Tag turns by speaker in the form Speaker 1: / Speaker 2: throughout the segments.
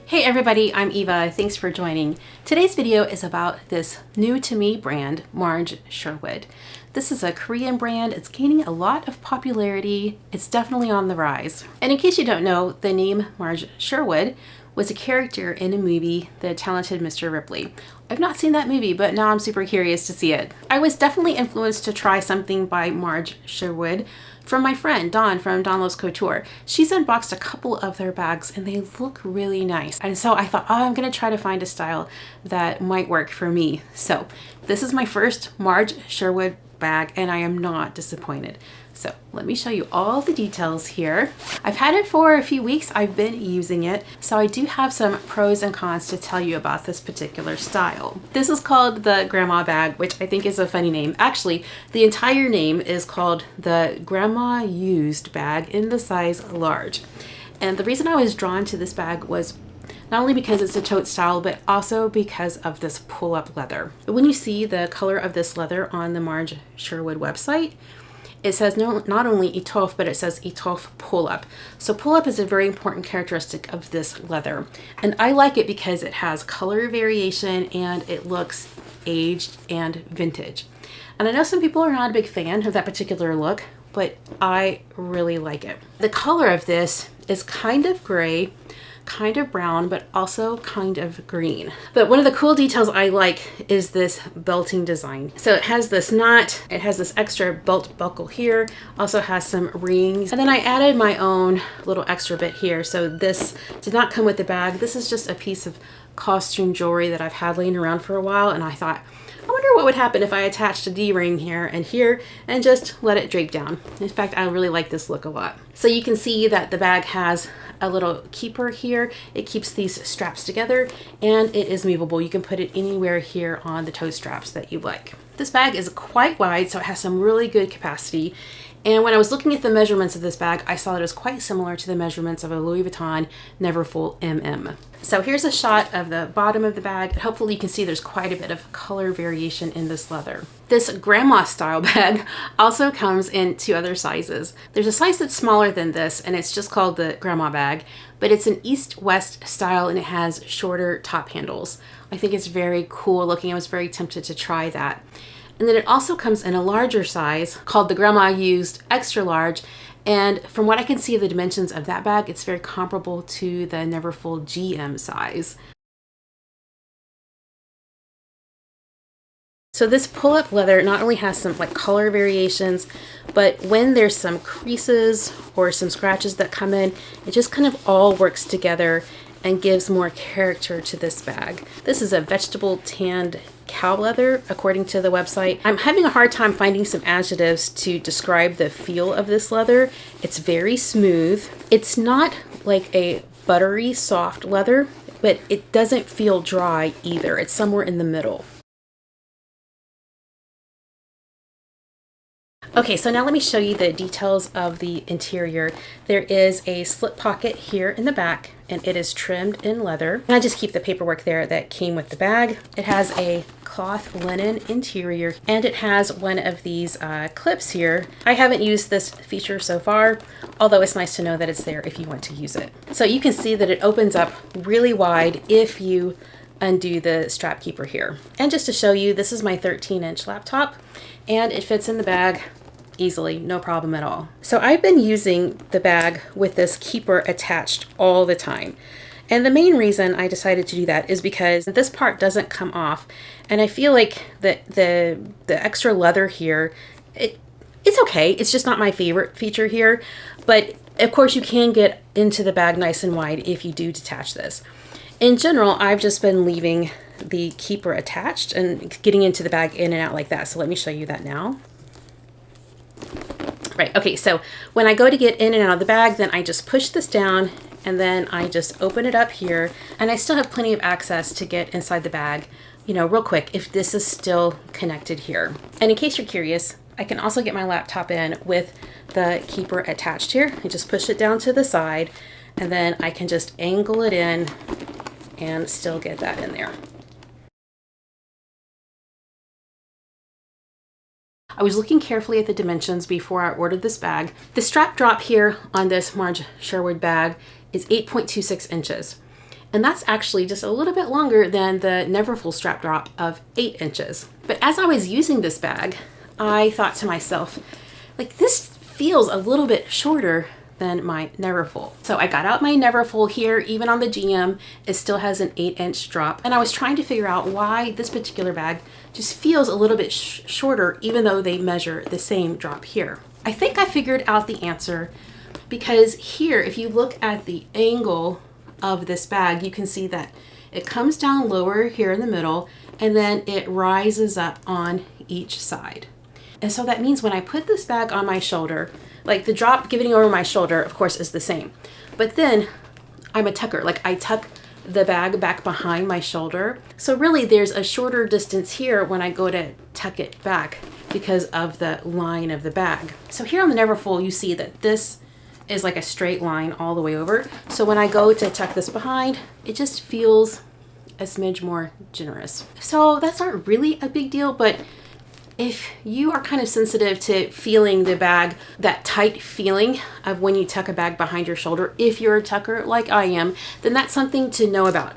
Speaker 1: Hey everybody, I'm Eva. Thanks for joining. Today's video is about this new to me brand, Marge Sherwood. This is a Korean brand. It's gaining a lot of popularity. It's definitely on the rise. And in case you don't know, the name Marge Sherwood was a character in a movie, The Talented Mr. Ripley. I've not seen that movie, but now I'm super curious to see it. I was definitely influenced to try something by Marge Sherwood from my friend Dawn from Dawn Loves Couture. She's unboxed a couple of their bags and they look really nice. And so I thought, oh, I'm gonna try to find a style that might work for me. So this is my first Marge Sherwood bag and I am not disappointed. So let me show you all the details here. I've had it for a few weeks. I've been using it. So I do have some pros and cons to tell you about this particular style. This is called the grandma bag, which I think is a funny name. Actually, the entire name is called the grandma used bag in the size large. And the reason I was drawn to this bag was not only because it's a tote style, but also because of this pull-up leather. When you see the color of this leather on the Marge Sherwood website, it says not only étoffe, but it says étoffe pull-up. So pull-up is a very important characteristic of this leather. And I like it because it has color variation and it looks aged and vintage. And I know some people are not a big fan of that particular look, but I really like it. The color of this is kind of gray, kind of brown, but also kind of green. But one of the cool details I like is this belting design. So it has this knot, it has this extra belt buckle here, also has some rings. And then I added my own little extra bit here. So this did not come with the bag. This is just a piece of costume jewelry that I've had laying around for a while. And I thought, I wonder what would happen if I attached a D-ring here and just let it drape down. In fact, I really like this look a lot. So you can see that the bag has a little keeper here. It keeps these straps together and it is movable. You can put it anywhere here on the toe straps that you like. This bag is quite wide, so it has some really good capacity. And when I was looking at the measurements of this bag, I saw that it was quite similar to the measurements of a Louis Vuitton Neverfull MM. So here's a shot of the bottom of the bag. Hopefully you can see there's quite a bit of color variation in this leather. This grandma style bag also comes in two other sizes. There's a size that's smaller than this and it's just called the grandma bag, but it's an east-west style and it has shorter top handles. I think it's very cool looking. I was very tempted to try that. And then it also comes in a larger size called the Grandma Used Extra Large. And from what I can see of the dimensions of that bag, it's very comparable to the Neverfull GM size. So this pull-up leather not only has some color variations, but when there's some creases or some scratches that come in, it just kind of all works together and gives more character to this bag. This is a vegetable tanned cow leather, according to the website. I'm having a hard time finding some adjectives to describe the feel of this leather. It's very smooth. It's not like a buttery soft leather, but it doesn't feel dry either. It's somewhere in the middle. Okay, so now let me show you the details of the interior. There is a slip pocket here in the back and it is trimmed in leather. And I just keep the paperwork there that came with the bag. It has a cloth linen interior and it has one of these clips here. I haven't used this feature so far, although it's nice to know that it's there if you want to use it. So you can see that it opens up really wide if you undo the strap keeper here. And just to show you, this is my 13-inch laptop and it fits in the bag easily, no problem at all. So I've been using the bag with this keeper attached all the time. And the main reason I decided to do that is because this part doesn't come off. And I feel like the extra leather here, it's okay. It's just not my favorite feature here. But of course you can get into the bag nice and wide if you do detach this. In general, I've just been leaving the keeper attached and getting into the bag in and out like that. So let me show you that now. Right, okay, so when I go to get in and out of the bag, then I just push this down and then I just open it up here and I still have plenty of access to get inside the bag, you know, real quick if this is still connected here. And in case you're curious, I can also get my laptop in with the keeper attached here. I just push it down to the side and then I can just angle it in and still get that in there. I was looking carefully at the dimensions before I ordered this bag. The strap drop here on this Marge Sherwood bag is 8.26 inches. And that's actually just a little bit longer than the Neverfull strap drop of 8 inches. But as I was using this bag, I thought to myself, like, this feels a little bit shorter than my Neverfull. So I got out my Neverfull here. Even on the GM, it still has an 8-inch drop. And I was trying to figure out why this particular bag just feels a little bit shorter, even though they measure the same drop here. I think I figured out the answer because here, if you look at the angle of this bag, you can see that it comes down lower here in the middle, and then it rises up on each side. And so that means when I put this bag on my shoulder, like the drop giving over my shoulder, of course, is the same. But then I'm a tucker, like I tuck the bag back behind my shoulder. So really there's a shorter distance here when I go to tuck it back because of the line of the bag. So here on the Neverfull, you see that this is like a straight line all the way over. So when I go to tuck this behind, it just feels a smidge more generous. So that's not really a big deal, but if you are kind of sensitive to feeling the bag, that tight feeling of when you tuck a bag behind your shoulder, if you're a tucker like I am, then that's something to know about.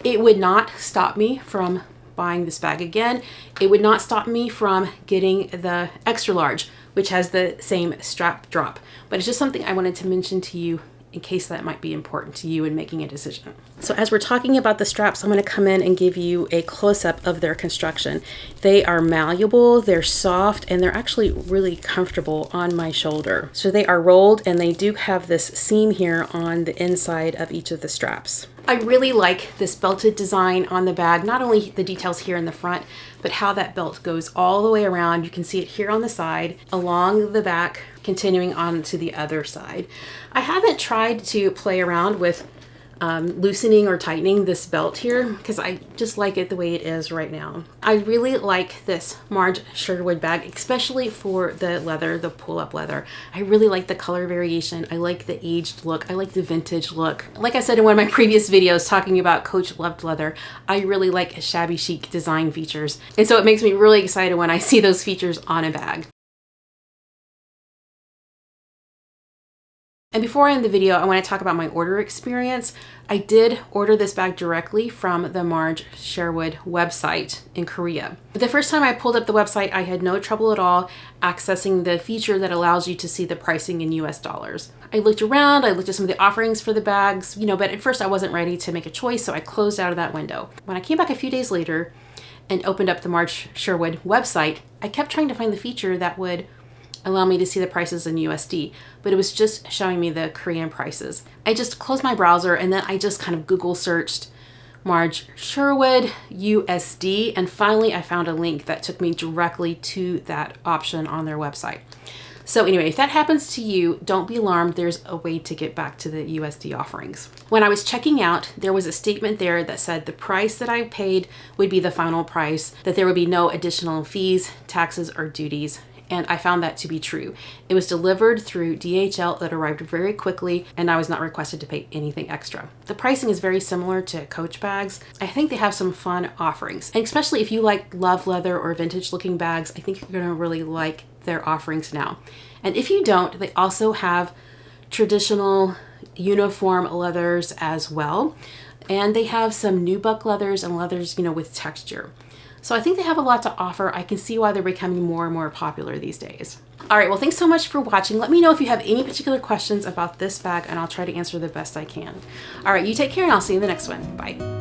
Speaker 1: It would not stop me from buying this bag again. It would not stop me from getting the extra large, which has the same strap drop. But it's just something I wanted to mention to you in case that might be important to you in making a decision. So as we're talking about the straps, I'm going to come in and give you a close-up of their construction. They are malleable, they're soft, and they're actually really comfortable on my shoulder. So they are rolled, and they do have this seam here on the inside of each of the straps. I really like this belted design on the bag, not only the details here in the front, but how that belt goes all the way around. You can see it here on the side, along the back, continuing on to the other side. I haven't tried to play around with loosening or tightening this belt here because I just like it the way it is right now. I really like this Marge Sherwood bag, especially for the leather, the pull-up leather. I really like the color variation. I like the aged look. I like the vintage look. Like I said in one of my previous videos talking about Coach loved leather, I really like shabby chic design features. And so it makes me really excited when I see those features on a bag. And before I end the video, I want to talk about my order experience. I did order this bag directly from the Marge Sherwood website in Korea. But the first time I pulled up the website, I had no trouble at all accessing the feature that allows you to see the pricing in US dollars. I looked around, I looked at some of the offerings for the bags, but at first I wasn't ready to make a choice, so I closed out of that window. When I came back a few days later and opened up the Marge Sherwood website, I kept trying to find the feature that would allow me to see the prices in USD, but it was just showing me the Korean prices. I just closed my browser and then I just kind of Google searched Marge Sherwood USD, and finally I found a link that took me directly to that option on their website. So anyway, if that happens to you, don't be alarmed. There's a way to get back to the USD offerings. When I was checking out, there was a statement there that said the price that I paid would be the final price, that there would be no additional fees, taxes, or duties. And I found that to be true. It was delivered through DHL. It arrived very quickly, and I was not requested to pay anything extra. The pricing is very similar to Coach bags. I think they have some fun offerings, and especially if you love leather or vintage looking bags, I think you're gonna really like their offerings now. And if you don't, they also have traditional uniform leathers as well. And they have some nubuck leathers and leathers, with texture. So I think they have a lot to offer. I can see why they're becoming more and more popular these days. All right, well, thanks so much for watching. Let me know if you have any particular questions about this bag, and I'll try to answer the best I can. All right, you take care, and I'll see you in the next one. Bye.